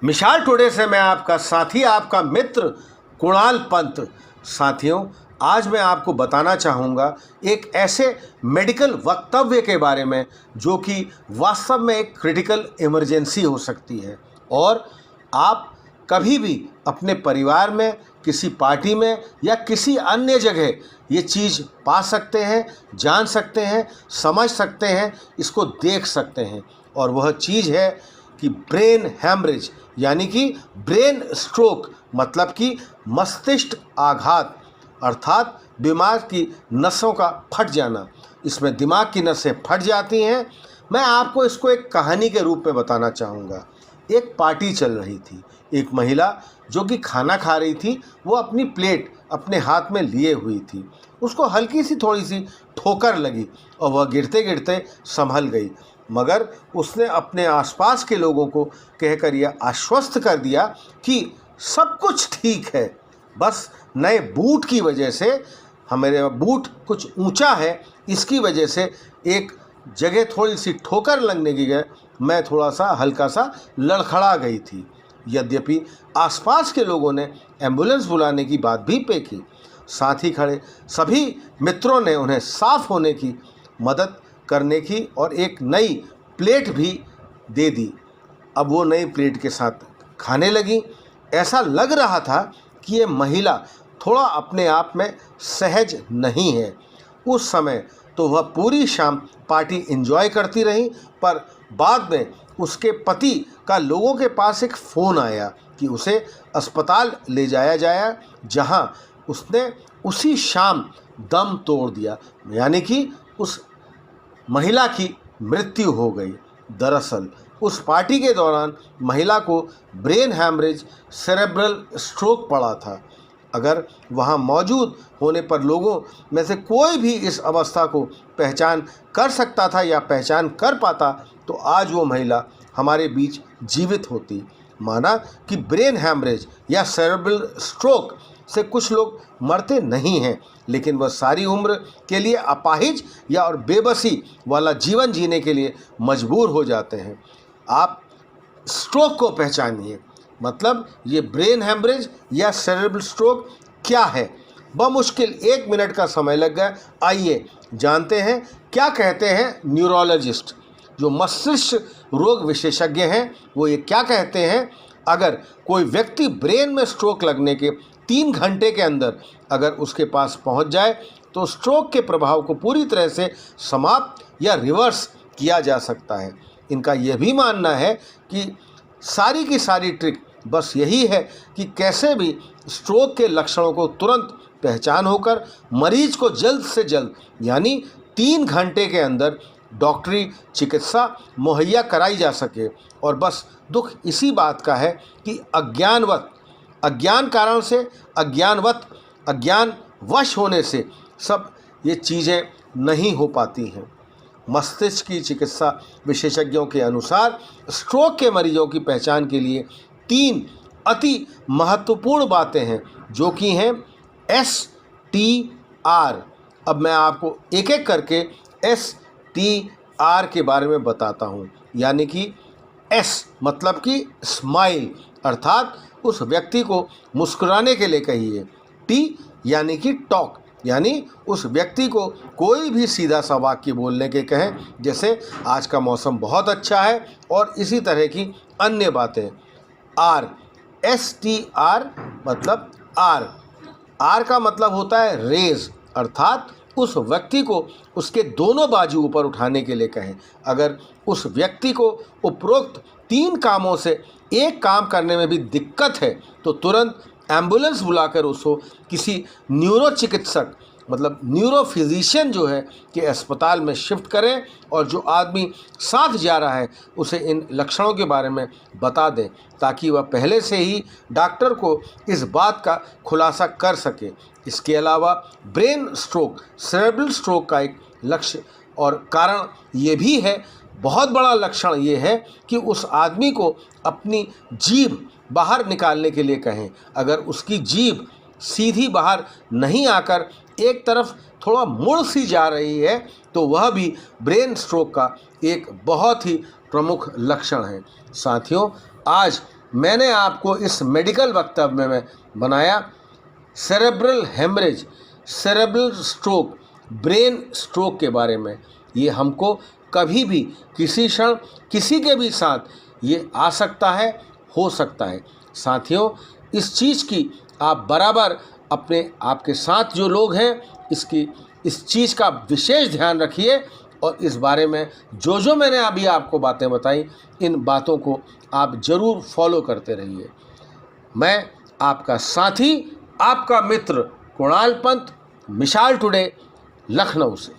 मिसाल टुडे से मैं आपका साथी, आपका मित्र कुणाल पंत। साथियों, आज मैं आपको बताना चाहूँगा एक ऐसे मेडिकल वक्तव्य के बारे में जो कि वास्तव में एक क्रिटिकल इमरजेंसी हो सकती है और आप कभी भी अपने परिवार में, किसी पार्टी में या किसी अन्य जगह ये चीज़ पा सकते हैं, जान सकते हैं, समझ सकते हैं, इसको देख सकते हैं। और वह चीज़ है कि ब्रेन हैमरेज, यानी कि ब्रेन स्ट्रोक, मतलब कि मस्तिष्क आघात, अर्थात दिमाग की नसों का फट जाना। इसमें दिमाग की नसें फट जाती हैं। मैं आपको इसको एक कहानी के रूप में बताना चाहूँगा। एक पार्टी चल रही थी। एक महिला जो कि खाना खा रही थी, वो अपनी प्लेट अपने हाथ में लिए हुई थी। उसको हल्की सी थोड़ी सी ठोकर लगी और वह गिरते गिरते संभल गई, मगर उसने अपने आसपास के लोगों को कहकर यह आश्वस्त कर दिया कि सब कुछ ठीक है, बस नए बूट की वजह से, हमारे बूट कुछ ऊंचा है, इसकी वजह से एक जगह थोड़ी सी ठोकर लगने की वजह मैं थोड़ा सा हल्का सा लड़खड़ा गई थी। यद्यपि आसपास के लोगों ने एम्बुलेंस बुलाने की बात भी पे की। साथ ही खड़े सभी मित्रों ने उन्हें साफ होने की मदद करने की और एक नई प्लेट भी दे दी। अब वो नई प्लेट के साथ खाने लगी। ऐसा लग रहा था कि ये महिला थोड़ा अपने आप में सहज नहीं है। उस समय तो वह पूरी शाम पार्टी एंजॉय करती रही, पर बाद में उसके पति का लोगों के पास एक फ़ोन आया कि उसे अस्पताल ले जाया जाए, जहां उसने उसी शाम दम तोड़ दिया, यानी कि उस महिला की मृत्यु हो गई। दरअसल उस पार्टी के दौरान महिला को ब्रेन हैमरेज, सेरेब्रल स्ट्रोक पड़ा था। अगर वहां मौजूद होने पर लोगों में से कोई भी इस अवस्था को पहचान कर सकता था या पहचान कर पाता, तो आज वो महिला हमारे बीच जीवित होती। माना कि ब्रेन हैमरेज या सेरेब्रल स्ट्रोक से कुछ लोग मरते नहीं हैं, लेकिन वह सारी उम्र के लिए अपाहिज या और बेबसी वाला जीवन जीने के लिए मजबूर हो जाते हैं। आप स्ट्रोक को पहचानिए, मतलब ये ब्रेन हैमरेज या सेरेब्रल स्ट्रोक क्या है। बमुश्किल 1 मिनट का समय लग गया। आइए जानते हैं क्या कहते हैं न्यूरोलॉजिस्ट, जो मस्तिष्क रोग विशेषज्ञ हैं, वो ये क्या कहते हैं। अगर कोई व्यक्ति ब्रेन में स्ट्रोक लगने के 3 घंटे के अंदर अगर उसके पास पहुंच जाए, तो स्ट्रोक के प्रभाव को पूरी तरह से समाप्त या रिवर्स किया जा सकता है। इनका यह भी मानना है कि सारी की सारी ट्रिक बस यही है कि कैसे भी स्ट्रोक के लक्षणों को तुरंत पहचान होकर मरीज को जल्द से जल्द, यानी 3 घंटे के अंदर डॉक्टरी चिकित्सा मुहैया कराई जा सके। और बस दुख इसी बात का है कि अज्ञान कारण से, अज्ञानवश होने से सब ये चीज़ें नहीं हो पाती हैं। मस्तिष्क की चिकित्सा विशेषज्ञों के अनुसार स्ट्रोक के मरीजों की पहचान के लिए 3 अति महत्वपूर्ण बातें हैं, जो कि हैं STR। अब मैं आपको एक एक करके STR के बारे में बताता हूँ। यानी कि S मतलब कि स्माइल, अर्थात उस व्यक्ति को मुस्कुराने के लिए कहिए। T यानी कि टॉक, यानी उस व्यक्ति को कोई भी सीधा सा वाक्य बोलने के कहें, जैसे आज का मौसम बहुत अच्छा है और इसी तरह की अन्य बातें। R, STR मतलब R का मतलब होता है रेज, अर्थात उस व्यक्ति को उसके दोनों बाजू ऊपर उठाने के लिए कहें। अगर उस व्यक्ति को उपरोक्त 3 कामों से एक काम करने में भी दिक्कत है, तो तुरंत एम्बुलेंस बुलाकर उसको किसी न्यूरो चिकित्सक, मतलब न्यूरो फिजिशियन जो है, कि अस्पताल में शिफ्ट करें और जो आदमी साथ जा रहा है उसे इन लक्षणों के बारे में बता दें, ताकि वह पहले से ही डॉक्टर को इस बात का खुलासा कर सके। इसके अलावा ब्रेन स्ट्रोक, सेरेब्रल स्ट्रोक का एक लक्ष्य और कारण ये भी है, बहुत बड़ा लक्षण ये है कि उस आदमी को अपनी जीभ बाहर निकालने के लिए कहें। अगर उसकी जीभ सीधी बाहर नहीं आकर एक तरफ थोड़ा मुड़ सी जा रही है, तो वह भी ब्रेन स्ट्रोक का एक बहुत ही प्रमुख लक्षण है। साथियों, आज मैंने आपको इस मेडिकल वक्तव्य में बनाया cerebral haemorrhage, cerebral stroke, brain stroke के बारे में। ये हमको कभी भी किसी क्षण किसी के भी साथ ये आ सकता है, हो सकता है। साथियों, इस चीज़ की आप बराबर अपने आपके साथ जो लोग हैं इस चीज़ का विशेष ध्यान रखिए और इस बारे में जो मैंने अभी आपको बातें बताई, इन बातों को आप ज़रूर फॉलो करते रहिए। मैं आपका साथी, आपका मित्र कुणाल पंत, मिसाल टुडे, लखनऊ से।